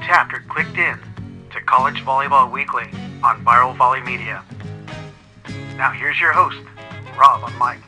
chapter clicked in to College Volleyball Weekly on Viral Volley Media. Now here's your host, Rob on mic.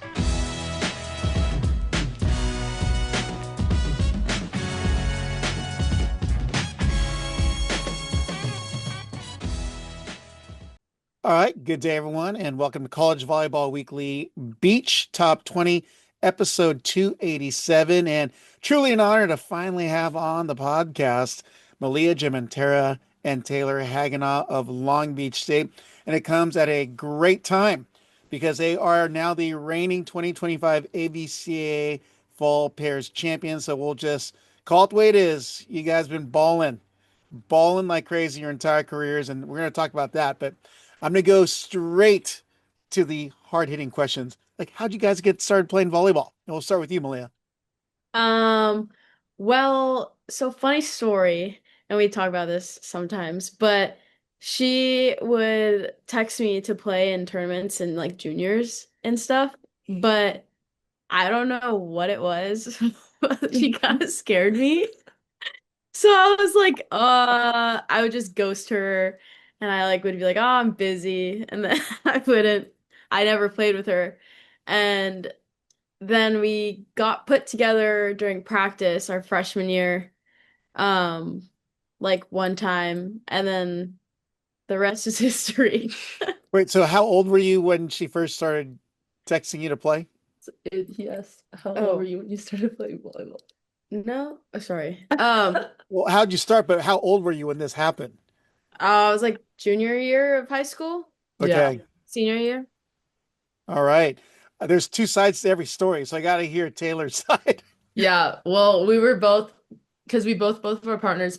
All right, good day, everyone, and welcome to College Volleyball Weekly Beach Top 20, episode 287. And truly an honor to finally have on the podcast Malia Gementera and Taylor Hagenah of Long Beach State. And it comes at a great time because they are now the reigning 2025 AVCA Fall Pairs Champions. So we'll just call it the way it is. You guys have been balling like crazy your entire careers, and we're going to talk about that. But I'm going to go straight to the hard-hitting questions. Like, how'd you guys get started playing volleyball? And we'll start with you, Malia. So funny story, and we talk about this sometimes, but she would text me to play in tournaments and like juniors and stuff, but I don't know what it was. But she kind of scared me. So I was like, I would just ghost her and I like would be like, oh, I'm busy. And then I never played with her. And then we got put together during practice our freshman year, um, like one time, and then the rest is history. Wait, so how old were you when she first started texting you to play? Yes. How old were Oh, you when you started playing volleyball? no, sorry. Well, how'd you start, but how old were you when this happened? I was like junior year of high school, Yeah. Okay. senior year. All right. There's two sides to every story, so I got to hear Taylor's side. Yeah. Well, we were both because both of our partners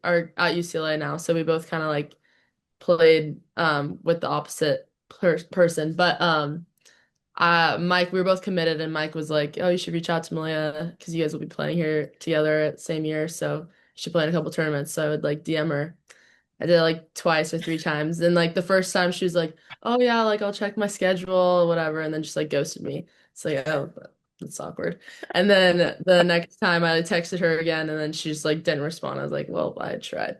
are at UCLA now, so we both kind of like played with the opposite person. But Mike, we were both committed, and Mike was like, "Oh, you should reach out to Malia because you guys will be playing here together at the same year, so you should play in a couple tournaments." So I would like DM her. I did it like twice or three times. And like the first time she was like, "Oh yeah, like I'll check my schedule or whatever," and then just like ghosted me. It's like, oh, that's awkward. And then the next time I texted her again, and then she just like didn't respond. I was like, well, I tried.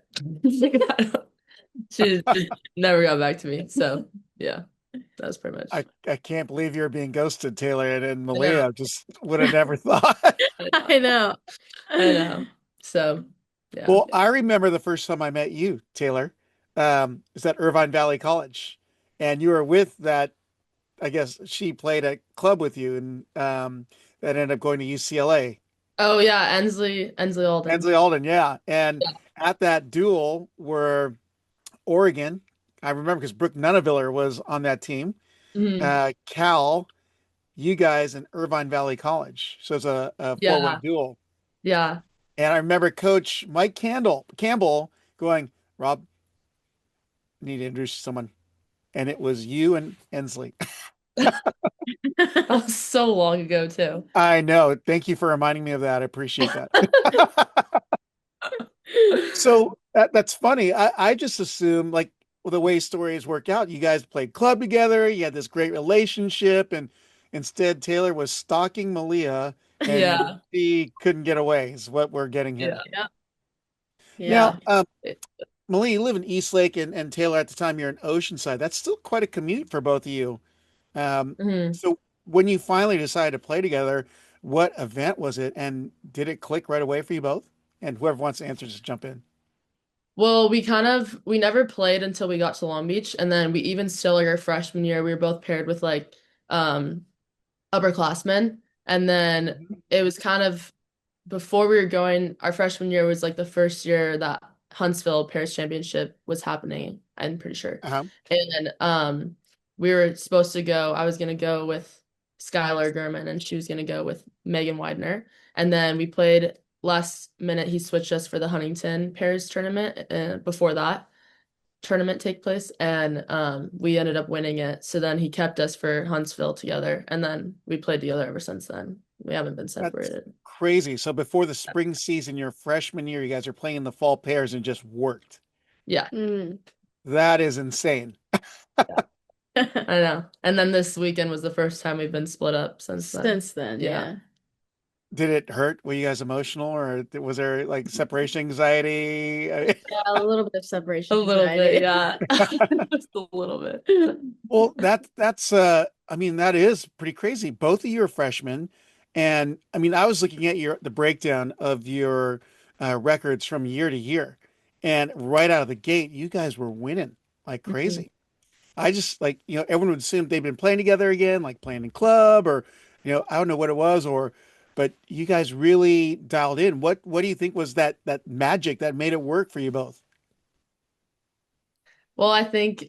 She just never got back to me. So yeah, that was pretty much. I can't believe you're being ghosted, Taylor, and I know. Malia just would have never thought. I know. I know. So yeah. Well, I remember the first time I met you, Taylor, is at Irvine Valley College, and you were with that. I guess she played at club with you, and that ended up going to UCLA. Oh yeah, Ensley Alden. Hensley Alden, yeah. And Yeah. at that duel were Oregon. I remember because Brooke Nunaviller was on that team. Mhm. Cal, you guys, and Irvine Valley College. So it's a four-way Yeah. duel. Yeah. And I remember Coach Mike Campbell going, Rob, you need to introduce someone. And it was you and Ensley. That was so long ago too. I know. Thank you for reminding me of that. I appreciate that. So that's funny. I just assume like the way stories work out, you guys played club together, you had this great relationship, and instead Taylor was stalking Malia and Yeah. she couldn't get away, is what we're getting here. Yeah. Yeah. Now, Yeah. It- Malia, you live in Eastlake and Taylor at the time you're in Oceanside. That's still quite a commute for both of you. mhm. So when you finally decided to play together, what event was it? And did it click right away for you both? And whoever wants to answer, just jump in. Well, we never played until we got to Long Beach, and then we even still like our freshman year, we were both paired with like um upperclassmen, and then it was kind of before we were going, our freshman year was like the first year that Huntsville Pairs Championship was happening, I'm pretty sure. Uh-huh. And we were supposed to go, I was gonna go with Skylar Gurman and she was gonna go with Megan Widener. And then we played last minute, he switched us for the Huntington Pairs tournament before that tournament take place and we ended up winning it. So then he kept us for Huntsville together and then we played together ever since then. We haven't been That's separated. crazy. So before the spring season, your freshman year, you guys are playing the fall pairs and just worked. Yeah. Mm. That is insane. Yeah. I know. And then this weekend was the first time we've been split up since then. Since then, Yeah. yeah. Did it hurt? Were you guys emotional, or was there like separation anxiety? Yeah, a little bit of A separation little bit, anxiety. yeah. Just a little bit. Well, that's I mean, that is pretty crazy. Both of you are freshmen, and I mean, I was looking at the breakdown of your records from year to year, and right out of the gate, you guys were winning like Mhm. crazy. I just like, everyone would assume they've been playing together again, like playing in club, or I don't know what it was, but you guys really dialed in. What do you think was that magic that made it work for you both? Well, I think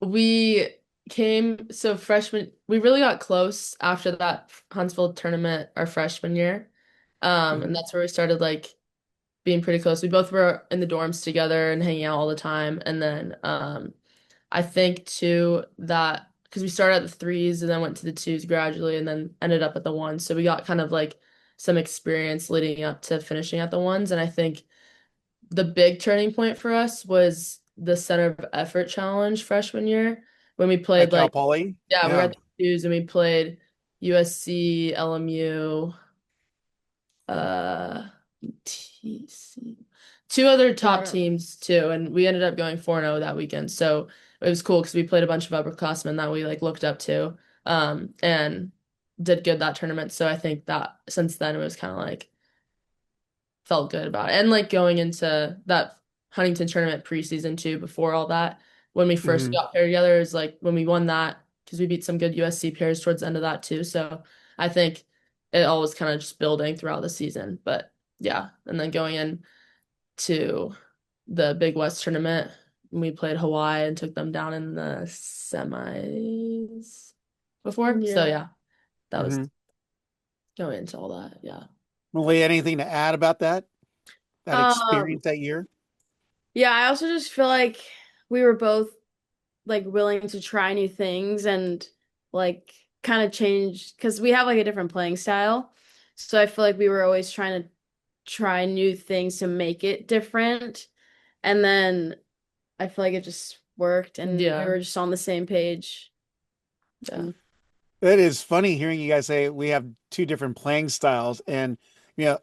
we so freshman, we really got close after that Huntsville tournament our freshman year. And Hmm. that's where we started like being pretty close. We both were in the dorms together and hanging out all the time. And then I think too that because we started at the threes and then went to the twos gradually and then ended up at the ones. So we got kind of like some experience leading up to finishing at the ones. And I think the big turning point for us was the Center of Effort Challenge freshman year when we At played Cal like, Poly? yeah, we were Yeah. at the twos and we played USC, LMU, uh, TC, two other top Got it. teams too, and we ended up going 4-0 that weekend. So it was cool because we played a bunch of upperclassmen that we like looked up to, and did good that tournament. So I think that since then it was kind of like felt good about it. And like going into that Huntington tournament preseason too, before all that, when we first Hmm. got paired together, is like when we won that because we beat some good USC pairs towards the end of that too. So I think it all was kind of just building throughout the season. But yeah, and then going in to the Big West tournament, we played Hawaii and took them down in the semis before. So Yeah. yeah, that was Hmm. going into all that. Yeah. Malia, anything to add about that Um, experience that year? yeah, I also just feel like we were both like willing to try new things and like kind of change because we have like a different playing style. So I feel like we were always trying to try new things to make it different. And then I feel like it just worked and we Yeah. were just on the same page. Yeah. It is funny hearing you guys say we have two different playing styles, and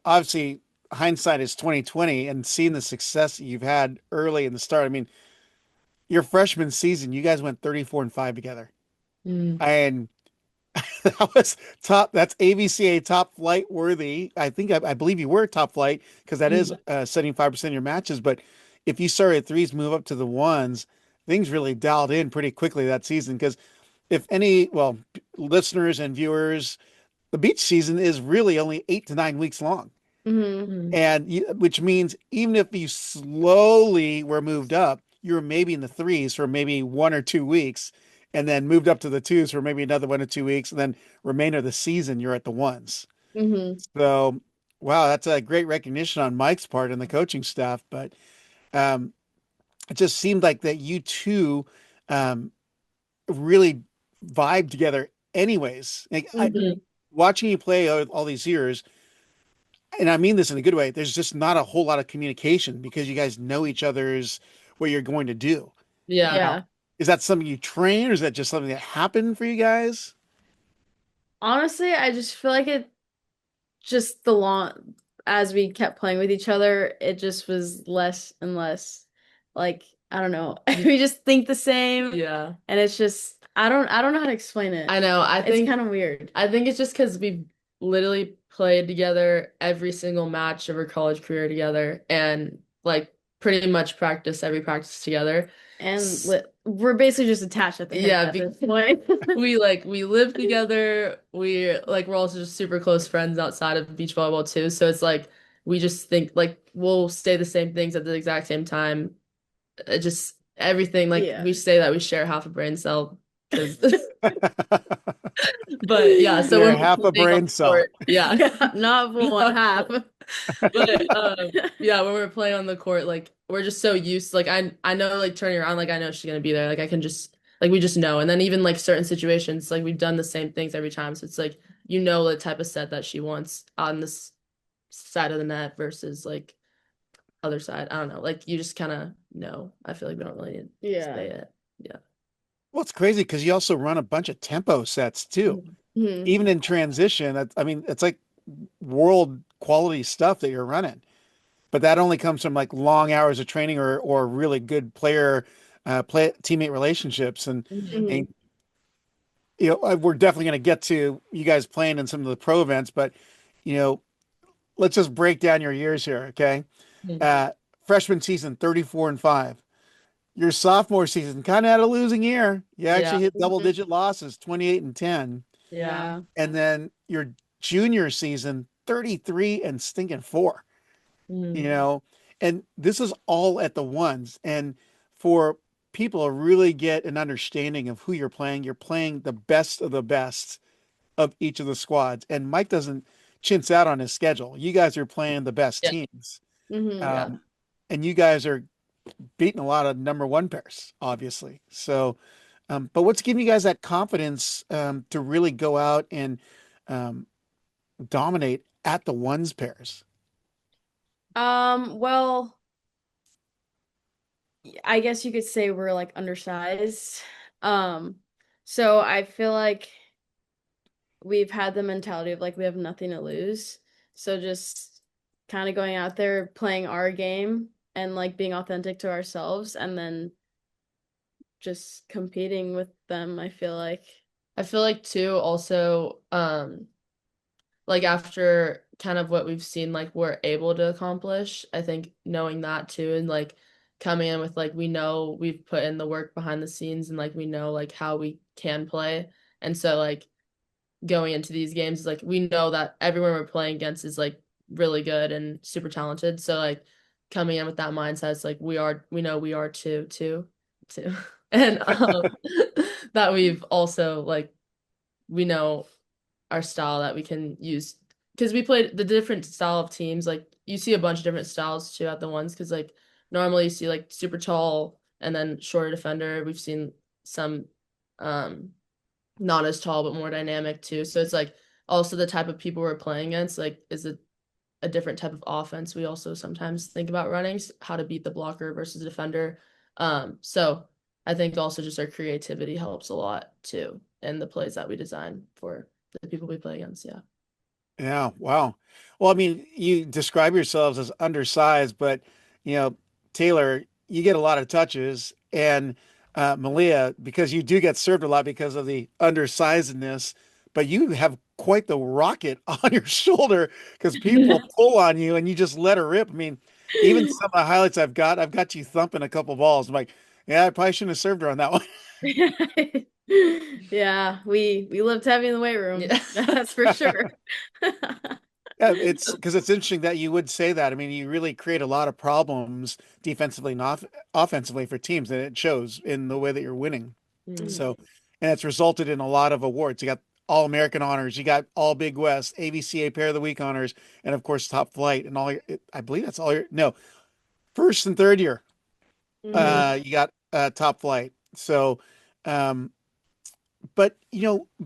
obviously hindsight is 2020, and seeing the success that you've had early in the start. I mean, your freshman season, you guys went 34-5 together, Mm. and that was top. That's AVCA top flight worthy. I believe you were top flight because that is Mm. 75% of your matches. But if you started at threes, move up to the ones, things really dialed in pretty quickly that season. Because if any, well, listeners and viewers, the beach season is really only 8 to 9 weeks long. Hmm. Mm. And which means even if you slowly were moved up, you were maybe in the threes for maybe 1 or 2 weeks, and then moved up to the twos for maybe another 1 or 2 weeks, and then remainder of the season you're at the ones. Hmm. So, wow, that's a great recognition on Mike's part and the coaching staff. But um, it just seemed like that you two um, really vibe together, anyways. Like, Hmm. watching you play all these years, and I mean this in a good way, there's just not a whole lot of communication because you guys know each other's what you're going to do. Yeah. Now, Yeah. is that something you train, or is that just something that happened for you guys? Honestly, I just feel like it just the long as we kept playing with each other, it just was less and less like I don't know. We just think the same Yeah. and it's just I don't know how to explain it. I know. It's kind of weird. I think it's just because we've literally played together every single match of our college career together and like pretty much practice every practice together. And S- we're basically just attached at the hip Yeah, at this point. we live together. We're also just super close friends outside of beach volleyball too. So it's like we just think like we'll say the same things at the exact same time. Just everything like Yeah. we say that we share half a brain cell because but yeah, so You're when we're half a playing on brain the cell. court, yeah. Yeah, not one half. But yeah, when we're playing on the court, like we're just so used like I know like turning around, like I know she's gonna be there. Like I can just like we just know. And then even like certain situations, like we've done the same things every time. So it's like you know the type of set that she wants on this side of the net versus like other side. I don't know. Like you just kind of know. I feel like we don't really need to Yeah. say it. Yeah. Well, it's crazy because you also run a bunch of tempo sets too. Mhm. even in transition, I mean, it's like world quality stuff that you're running. But that only comes from like long hours of training or really good play teammate relationships. And Mhm. we're definitely going to get to you guys playing in some of the pro events, but you know, let's just break down your years here, okay? Mhm. Uh, Freshman season, 34-5. Your sophomore season, kind of had a losing year. You Yeah. actually hit double Mhm. digit losses, 28-10. Yeah. Yeah. And then your junior season, 33-4. you Mhm. know, and this is all at the ones. And for people to really get an understanding of who you're playing the best of the best of each of the squads. And Mike doesn't chintz out on his schedule. You guys are playing the best Yeah. teams. Mhm. Yeah. And you guys are beating a lot of number one pairs, obviously. So, but what's giving you guys that confidence to really go out and um, dominate at the ones pairs? Well, I guess you could say we're like undersized. Um, so I feel like we've had the mentality of like we have nothing to lose. So just kind of going out there playing our game and like being authentic to ourselves and then just competing with them, I feel like. I feel like too also like after kind of what we've seen like we're able to accomplish, I think knowing that too and like coming in with like we know we've put in the work behind the scenes and like we know like how we can play. And so like going into these games is like we know that everyone we're playing against is like really good and super talented. So like coming in with that mindset, it's like we know we are too. And that we've also like we know our style that we can use because we played the different style of teams. Like you see a bunch of different styles too at the ones because like normally you see like super tall and then shorter defender. We've seen some um not as tall but more dynamic too. So it's like also the type of people we're playing against like is a different type of offense. We also sometimes think about running how to beat the blocker versus the defender. So I think also just our creativity helps a lot too in the plays that we design for the people we play against. Yeah. Yeah, wow. Well, I mean, you describe yourselves as undersized, but you know, Taylor, you get a lot of touches, and Malia, because you do get served a lot because of the undersizedness, but you have quite the rocket on your shoulder because people pull on you and you just let her rip. I mean, even some of the highlights I've got you thumping a couple balls. I'm like, yeah, I probably shouldn't have served her on that one. Yeah, we lift heavy in the weight room. Yeah. That's for sure. Yeah, it's because it's interesting that you would say that. I mean, you really create a lot of problems defensively and offensively for teams, and it shows in the way that you're winning. Mm. Mhm. So, and it's resulted in a lot of awards. You got All American honors, you got All Big West, AVCA Pair of the Week honors, and of course Top Flight and I believe that's all your no first and third year. Mhm. You got Top Flight. So, um, but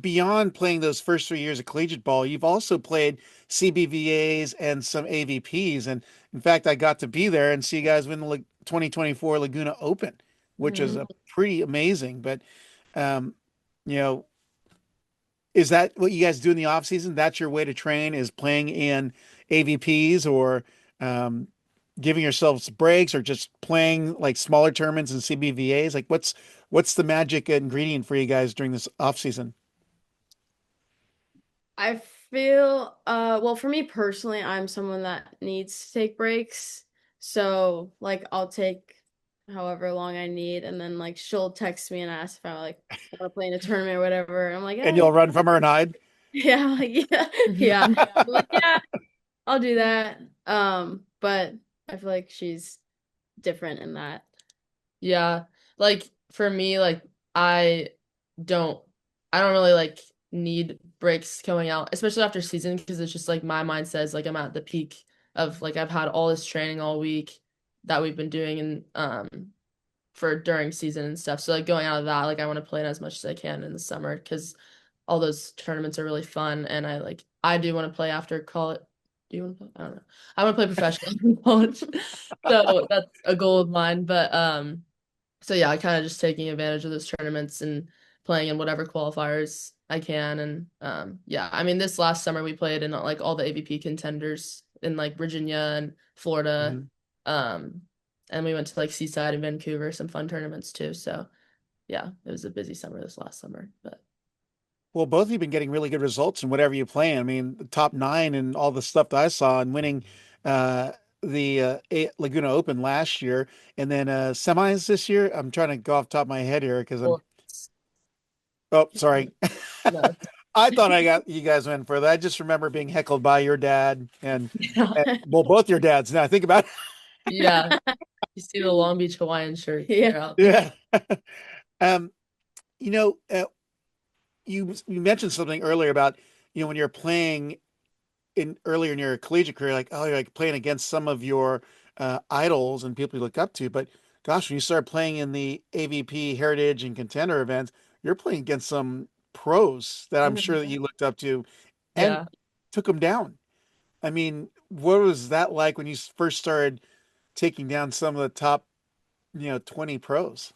beyond playing those first 3 years of collegiate ball, you've also played CBVAs and some AVPs. And in fact, I got to be there and see you guys win the 2024 Laguna Open, which is Mhm. a pretty amazing. But um, you know, is that what you guys do in the off season? That's your way to train is playing in AVPs or um, giving yourselves breaks or just playing like smaller tournaments and CBVAs? Like what's the magic ingredient for you guys during this off season? I feel well for me personally, I'm someone that needs to take breaks. So like I'll take however long I need and then like she'll text me and ask if I like want to play in a tournament or whatever. I'm like, And yeah, you'll run from her and hide? yeah, yeah, yeah. I'm like, yeah, I'll do that. But I feel like she's different in that. Yeah. Like for me, like I don't I don't really like need breaks going out, especially after season, because it's just like my mind says like I'm at the peak of like I've had all this training all week that we've been doing and for during season and stuff. So like going out of that, like I want to play it as much as I can in the summer because all those tournaments are really fun and I do want to play after college. Do you want to play? I don't know. I want to play professional in college. So that's a goal of mine. But so yeah, I kind of just taking advantage of those tournaments and playing in whatever qualifiers I can. And yeah, I mean, this last summer we played in like all the AVP contenders in like Virginia and Florida. Mhm. Um, and we went to like Seaside and Vancouver, some fun tournaments too. So yeah, it was a busy summer this last summer, but Well, both of you have been getting really good results in whatever you play. I mean, the top nine and all the stuff that I saw and winning uh, the Laguna Open last year and then semis this year. I'm trying to go off the top of my head here because I'm, well, oh, sorry. no. I thought I got you guys went further. I just remember being heckled by your dad Yeah. and well, both your dads. Now I think about Yeah. You see the Long Beach Hawaiian shirts. Yeah. They're out there. it. Yeah. Um, you know, you mentioned something earlier about, when you're playing in earlier in your collegiate career, like, oh, you're like playing against some of your idols and people you look up to. But gosh, when you start playing in the AVP Heritage and Contender events, you're playing against some pros that I'm sure that Mhm. you looked up to and Yeah. took them down. I mean, what was that like when you first started taking down some of the top, 20 pros?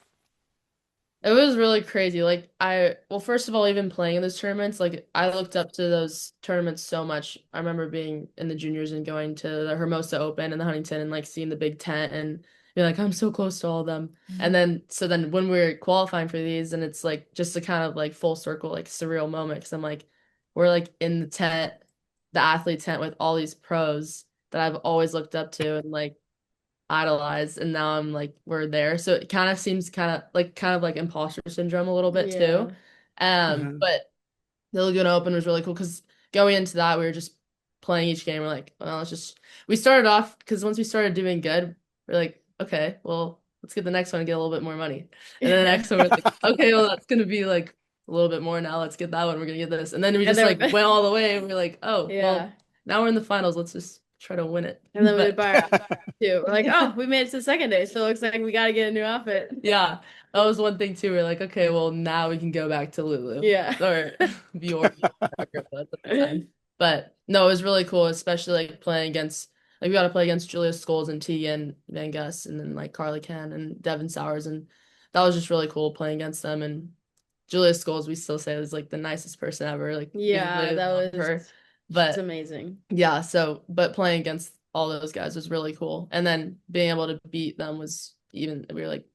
It was really crazy. Like well, first of all, even playing in those tournaments, like I looked up to those tournaments so much. I remember being in the juniors and going to the Hermosa Open and the Huntington and like seeing the big tent and being like, I'm so close to all of them. And then when we're qualifying for these and it's like just a kind of like full circle, like surreal moment because I'm like, we're like in the tent, the athlete tent with all these pros that I've always looked up to and like idolized, and now I'm like we're there, so it kind of seems kind of like imposter syndrome a little bit too. Yeah. Mhm. But the Laguna Open was really cool because going into that we were just playing each game. We're like, well, we started off because once we started doing good, we're like, okay, well, let's get the next one and get a little bit more money, and then the next one we're like, okay, well, that's gonna be like a little bit more now, let's get that one, we're gonna get this, and then we And just like then went all the way and we're like, oh yeah. well, now we're in the finals, let's just try to win it. And then we would But buy our outfit too. We're like, oh, we made it to the second day, so it looks like we got to get a new outfit. yeah, that was one thing too. We're like, okay, well now we can go back to Lulu Yeah. or Bjork at the time. But no, it was really cool, especially like playing against like we got to play against Julia Scholes and Tegan Van Gus and then like Carly Ken and Devin Sowers, and that was just really cool playing against them. And Julia Scholes, we still say was like the nicest person ever. Like we Yeah, really that love was her. she's But amazing. yeah, so but playing against all those guys was really cool. And then being able to beat them was even we were like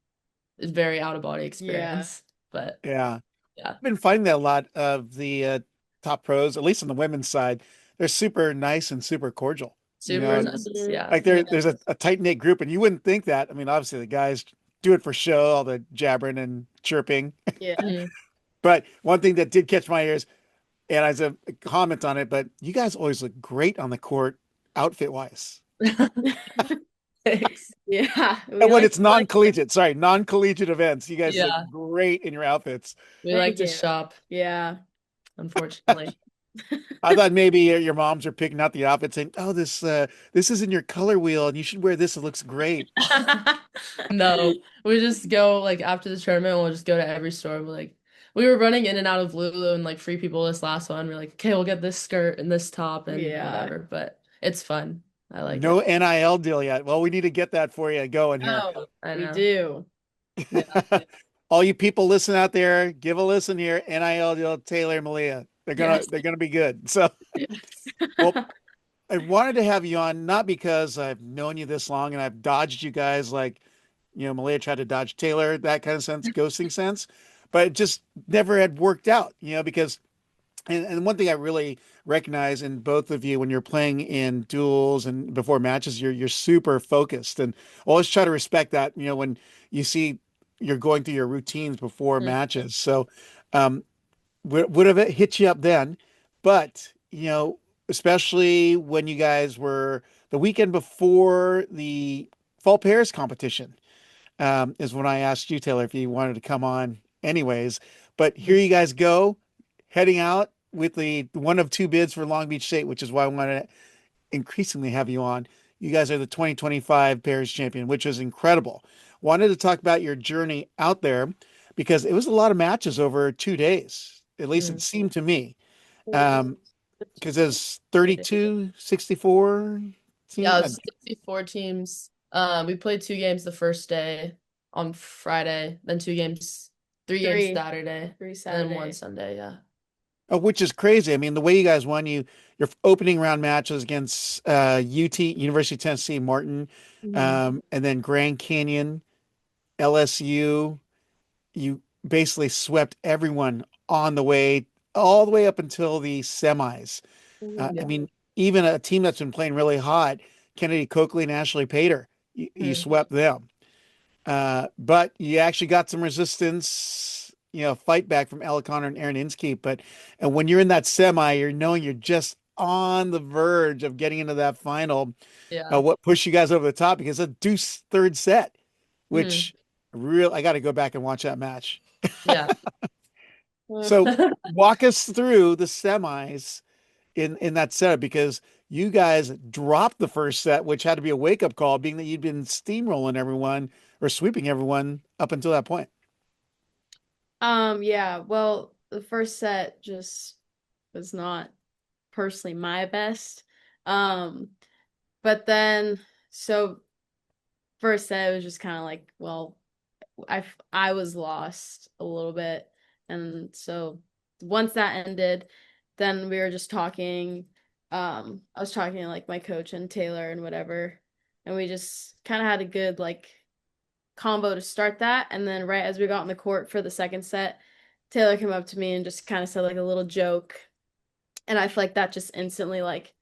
it's very out of body experience. But Yeah. yeah, I've been finding that a lot of the top pros, at least on the women's side, they're super nice and super cordial. super nice. Yeah. Like there's a tight knit group, and you wouldn't think that. I mean, obviously the guys do it for show, all the jabbering and chirping. Yeah. Mhm. But one thing that did catch my ears, and as a comment on it, but you guys always look great on the court, outfit wise. Thanks. Yeah. And when it's We like non-collegiate, sorry, non-collegiate events, you guys look Yeah, great in your outfits. we like thank to you. shop, Yeah. unfortunately. I thought maybe your moms are picking out the outfit, saying, "Oh, this is in your color wheel, and you should wear this. It looks great." No, we just go like after the tournament, we'll just go to every store. We're like, we were running in and out of Lulu and like Free People this last one. We're like, okay, we'll get this skirt and this top and Yeah. whatever. But it's fun. I like No it. NIL deal yet. Well, we need to get that for you going here. Oh, I we know. do. Yeah. All you people listen out there, give a listen here. NIL deal, Taylor and Malia. Yes. They're gonna be good. So, well, I wanted to have you on not because I've known you this long and I've dodged you guys like, Malia tried to dodge Taylor, that kind of sense, ghosting sense, but it just never had worked out, because and one thing I really recognize in both of you when you're playing in duels and before matches, you're super focused and always try to respect that, when you see you're going through your routines before Mhm. matches. So um would have hit you up then, but especially when you guys were the weekend before the fall pairs competition, is when I asked you, Taylor, if you wanted to come on anyways. But here you guys go, heading out with the one of two bids for Long Beach State, which is why I want to increasingly have you on. You guys are the 2025 Pairs Champion, which is incredible. Wanted to talk about your journey out there because it was a lot of matches over 2 days. At least it Mhm. seemed to me. Because there's 32, 64 Yeah, teams. it was 64 teams. We played 2 games the first day on Friday, then 2 games, 3 games Three Saturday, and then one Saturday. Sunday. Yeah. Which is crazy. I mean, the way you guys won, your opening round matches against UT, University of Tennessee, Martin, Mhm. and then Grand Canyon, LSU. You basically swept everyone on the way, all the way up until the semis. Mhm. I Yeah. mean, even a team that's been playing really hot, Kennedy Coakley and Ashley Pater, you Hmm. swept them. But you actually got some resistance, fight back from Ella Connor and Aaron Inskeep. But and when you're in that semi, you're knowing you're just on the verge of getting into that final. Yeah. What pushed you guys over the top because a deuce third set, Hmm. which I got to go back and watch that match. Yeah. So walk us through the semis in that setup because you guys dropped the first set, which had to be a wake up call, being that you'd been steamrolling everyone or sweeping everyone up until that point. Yeah, well, the first set just was not personally my best. Um, but then so first set it was just kind of like, well, I was lost a little bit. And so once that ended, then we were just talking. I was talking to like my coach and Taylor and whatever, and we just kind of had a good like combo to start that. And then right as we got on the court for the second set, Taylor came up to me and just kind of said like a little joke. And I feel like that just instantly like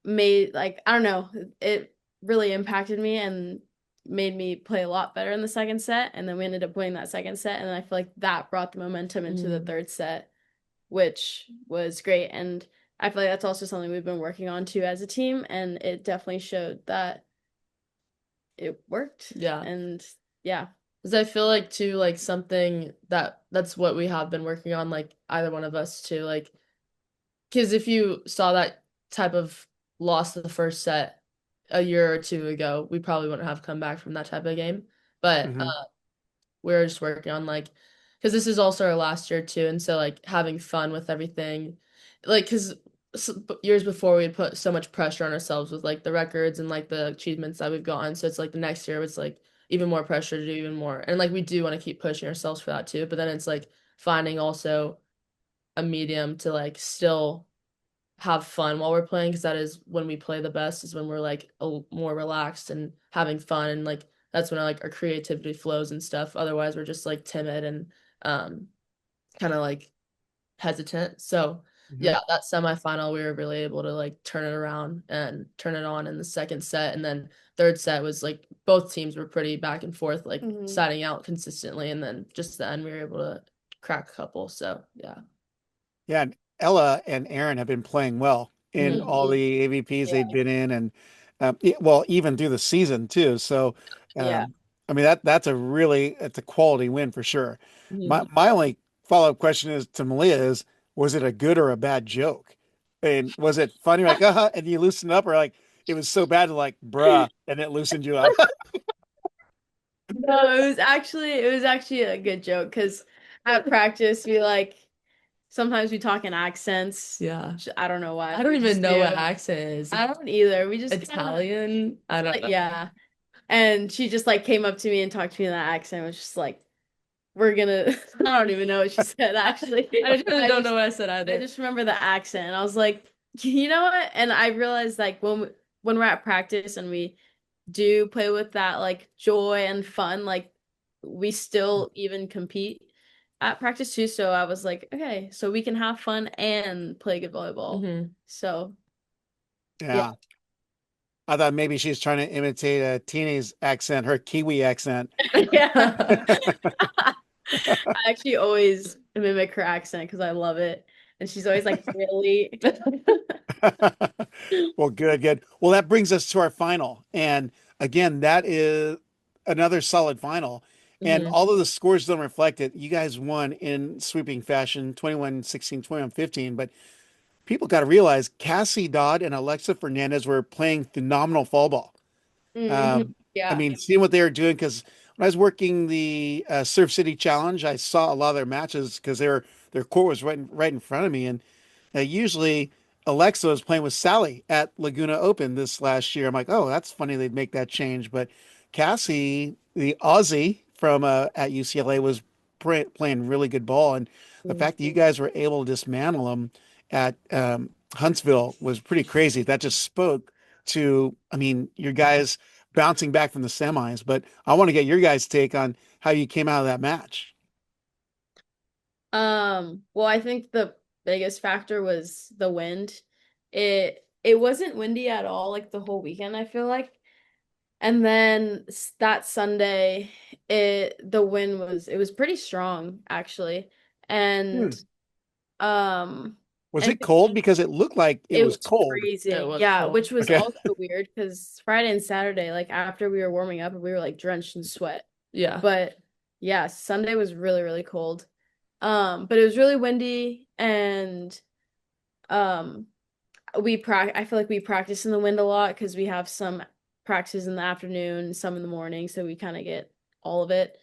made like I don't know, it really impacted me and made me play a lot better in the second set. And then we ended up winning that second set. And I feel like that brought the momentum into the Mm. third set, which was great. And I feel like that's also something we've been working on too as a team. And it definitely showed that it worked. Yeah. And yeah. Because I feel like too, like something that's what we have been working on, like either one of us too, like because if you saw that type of loss to the first set a year or two ago, we probably wouldn't have come back from that type of game. But Hmm. we're just working on like because this is also our last year too, and so like having fun with everything, like because years before we put so much pressure on ourselves with like the records and like the achievements that we've gotten. So it's like the next year it's like even more pressure to do even more, and like we do want to keep pushing ourselves for that too. But then it's like finding also a medium to like still have fun while we're playing because that is when we play the best is when we're like more relaxed and having fun and like that's when like our creativity flows and stuff. Otherwise we're just like timid and um kind of like hesitant. So Hmm. yeah, that semifinal we were really able to like turn it around and turn it on in the second set, and then third set was like both teams were pretty back and forth like Mhm. siding out consistently, and then just the end we were able to crack a couple. So yeah. Yeah, and Ella and Aaron have been playing well in Mhm. all the AVPs they've Yeah. been in, and well, even through the season too. So, Yeah. I mean that's a quality win for sure. My Mhm. my only follow-up question is to Malia is, was it a good or a bad joke? And was it funny like and you loosened up, or like it was so bad like bruh and it loosened you up? No, it was actually a good joke because at practice we like sometimes we talk in accents. Yeah. I don't know why I don't we even just know do. what accent is. I don't either. We just kind of Italian? I don't like know. yeah. And she just like came up to me and talked to me in that accent. It was just like we're gonna. I don't even know what she said actually. I really don't know just what I said I either. just remember the accent and I was like, you know what? And I realized like when we're at practice and we do play with that like joy and fun, like we still even compete at practice too. So I was like, okay, so we can have fun and play good volleyball. Hmm. So yeah. Yeah, I thought maybe she's trying to imitate a teenage accent, her Kiwi accent. Yeah. I actually always mimic her accent because I love it. And she's always like, really? Well, good, good. Well, that brings us to our final. And again, that is another solid final. And Hmm. although the scores don't reflect it, you guys won in sweeping fashion 21-16, 21-15. But people got to realize Cassie Dodd and Alexa Fernandez were playing phenomenal fall ball. Mhm. Um, I Yeah. mean, seeing what they were doing, because when I was working the Surf City Challenge, I saw a lot of their matches because their court was right in front of me, and usually Alexa was playing with Sally at Laguna Open this last year. I'm like, oh, that's funny they'd make that change, but Cassie, the Aussie from at UCLA, was playing really good ball, and the fact that you guys were able to dismantle them at Huntsville was pretty crazy. That just spoke to, I mean, your guys bouncing back from the semis. But I want to get your guys' take on how you came out of that match. Well, I think the biggest factor was the wind. It wasn't windy at all like the whole weekend, I feel like. And then that Sunday, the wind was pretty strong actually. And Was and it cold? Because it looked like it it was was cold. freezing. It was Yeah, cold. which was Okay. also weird because Friday and Saturday, like after we were warming up, we were like drenched in sweat. Yeah. But yeah, Sunday was really, really cold. But it was really windy and um I feel like we practice in the wind a lot because we have some practices in the afternoon, some in the morning, so we kind of get all of it.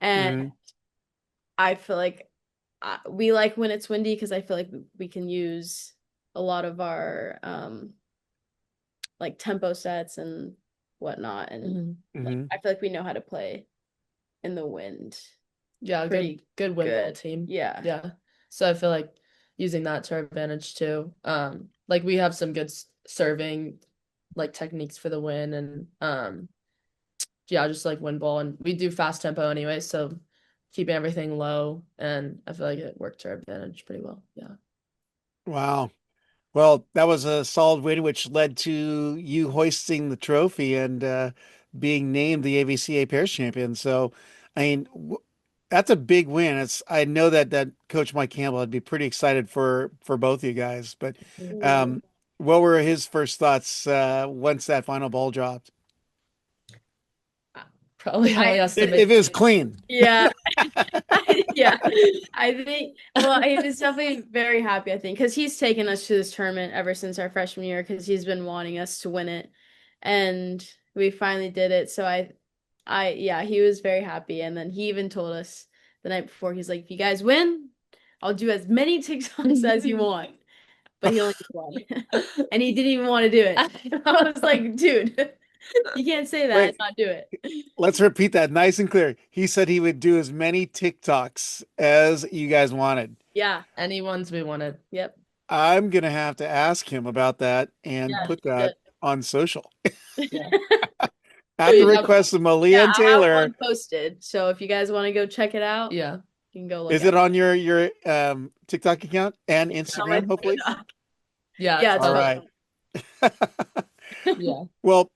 And I feel like we like when it's windy because I feel like we can use a lot of our like tempo sets and whatnot, and like I feel like we know how to play in the wind. Yeah, Pretty good wind ball good. team. Yeah. Yeah. So I feel like using that to our advantage too. Like we have some good serving like techniques for the win, and yeah, just like wind ball, and we do fast tempo anyway, so keeping everything low, and I feel like it worked to our advantage pretty well. Yeah. Wow. Well, that was a solid win, which led to you hoisting the trophy and being named the AVCA Pairs Champion. So, I mean, that's a big win. I know that Coach Mike Campbell would be pretty excited for both of you guys. But what were his first thoughts once that final ball dropped? Probably how he has to If make it was clean. Yeah. Yeah. I think, well, he was definitely very happy, I think, because he's taken us to this tournament ever since our freshman year because he's been wanting us to win it. And we finally did it. So yeah, he was very happy. And then he even told us the night before, he's like, if you guys win, I'll do as many TikToks as you want. But he only did one. And he didn't even want to do it. I was like, dude, you can't say that and not do it. Let's repeat that nice and clear. He said he would do as many TikToks as you guys wanted. Yeah. any ones we wanted. Yep. I'm gonna have to ask him about that and put that on social. Yeah. At the request of Malia and I have Taylor. one posted. So if you guys want to go check it out, Yeah. you can go look Is it on your TikTok account and Instagram, hopefully? Yeah. Yeah, it's All on right. Yeah. Well,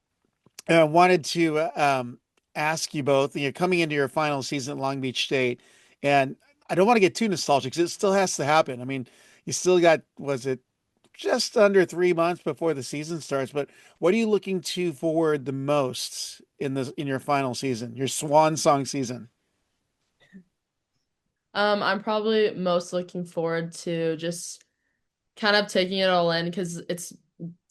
I wanted to ask you both, you're coming into your final season at Long Beach State, and I don't want to get too nostalgic because it still has to happen. I mean, you still got, was it just under 3 months before the season starts, but what are you looking to forward the most in your final season, your swan song season? I'm probably most looking forward to just kind of taking it all in because it's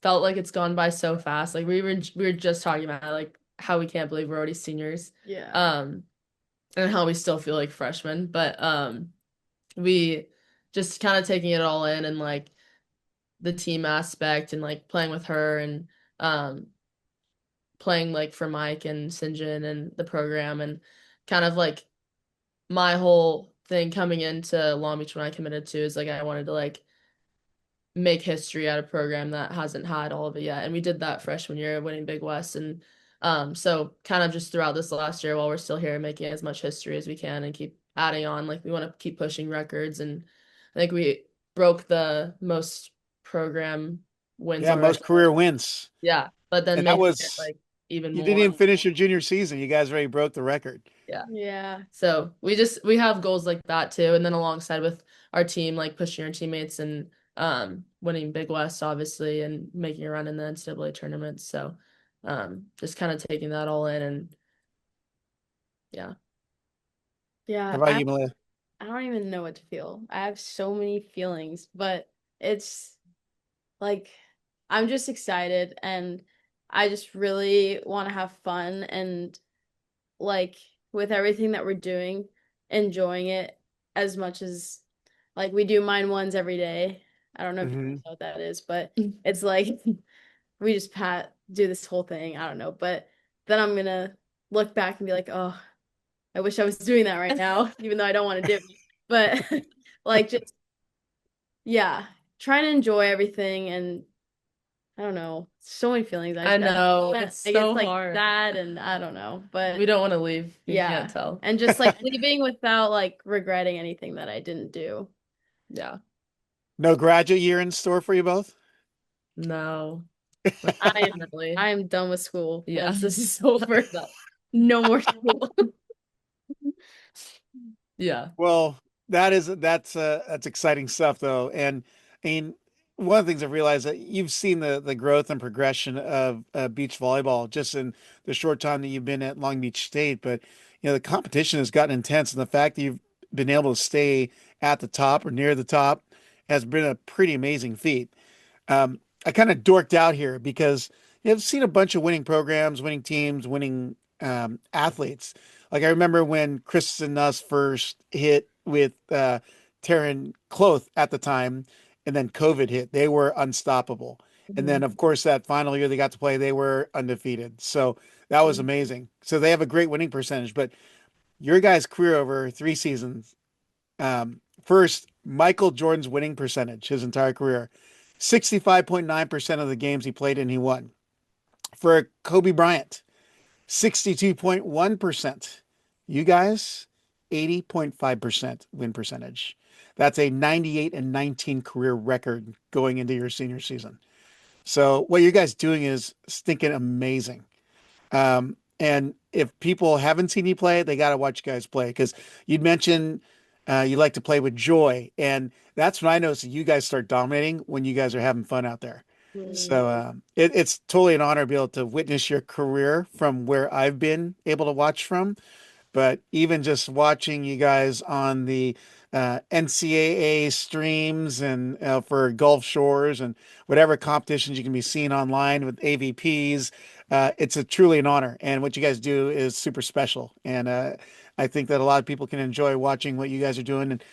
felt like it's gone by so fast. Like we were just talking about like how we can't believe we're already seniors. Yeah. And how we still feel like freshmen, but we just kind of taking it all in and like the team aspect and like playing with her and playing like for Mike and Sinjin and the program and kind of like my whole thing coming into Long Beach when I committed to is like I wanted to like make history at a program that hasn't had all of it yet. And we did that freshman year winning Big West. And so kind of just throughout this last year while we're still here making as much history as we can and keep adding on, like we want to keep pushing records. And I think we broke the most program wins. Yeah, most career wins. Yeah. But then and that was like even you more. didn't even finish your junior season. You guys already broke the record. Yeah. Yeah. So we have goals like that too. And then alongside with our team, like pushing our teammates and winning Big West obviously and making a run in the NCAA tournament. So just kind of taking that all in and yeah. Yeah. How about you, Malia? I don't even know what to feel. I have so many feelings, but it's like I'm just excited and I just really want to have fun and like with everything that we're doing, enjoying it as much as like we do mine ones every day. I don't know if you know what that is, but it's like we just do this whole thing. I don't know, but then I'm gonna look back and be like, oh, I wish I was doing that right now, even though I don't want to do it. But like just yeah, trying to enjoy everything and I don't know, so many feelings. I know, it's I guess so like hard. that and I don't know, but We don't want to leave. You yeah. can't tell. And just like leaving without like regretting anything that I didn't do. Yeah. No graduate year in store for you both? No. I Definitely. am done with school. Yeah. Once this is over. No more school. Yeah. Well, that's exciting stuff though. And I mean, one of the things I've realized that you've seen the growth and progression of beach volleyball just in the short time that you've been at Long Beach State. But the competition has gotten intense, and the fact that you've been able to stay at the top or near the top has been a pretty amazing feat. I kind of dorked out here because I've seen a bunch of winning programs, winning teams, winning athletes. Like I remember when Chris and us first hit with Taryn Cloth at the time, and then COVID hit. They were unstoppable. And then, of course, that final year they got to play, they were undefeated. So that was amazing. So they have a great winning percentage. But your guys' career over 3 seasons, first, Michael Jordan's winning percentage, his entire career, 65.9% of the games he played in, he won. For Kobe Bryant, 62.1%. You guys, 80.5% win percentage. That's a 98-19 career record going into your senior season. So what you guys doing is stinking amazing. And if people haven't seen you play, they got to watch you guys play because you'd mentioned you like to play with joy. And that's when I noticed that you guys start dominating when you guys are having fun out there. So it's totally an honor to be able to witness your career from where I've been able to watch from. But even just watching you guys on the NCAA streams and for Gulf Shores and whatever competitions you can be seeing online with AVPs, it's truly an honor. And what you guys do is super special. And I think that a lot of people can enjoy watching what you guys are doing. And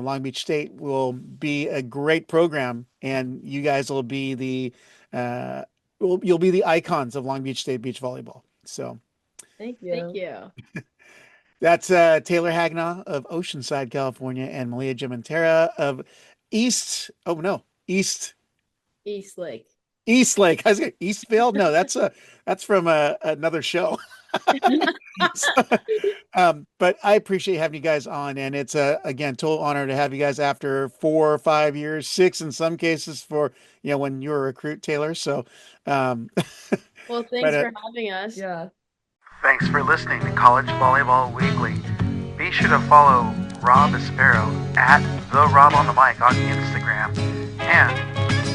Long Beach State will be a great program, and you guys will be you'll be the icons of Long Beach State beach volleyball. So. Thank you. Thank you. That's Taylor Hagenah of Oceanside, California, and Malia Gementera of East Lake. East Lake. I was going Eastvale. No, that's from another show. But I appreciate having you guys on, and it's again total honor to have you guys after 4 or 5 years, 6 in some cases for when you were a recruit, Taylor. So, well, thanks for having us. Yeah. Thanks for listening to College Volleyball Weekly. Be sure to follow Rob Aspero at the Rob on the Mic on Instagram and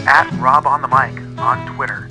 at Rob on the Mic on Twitter.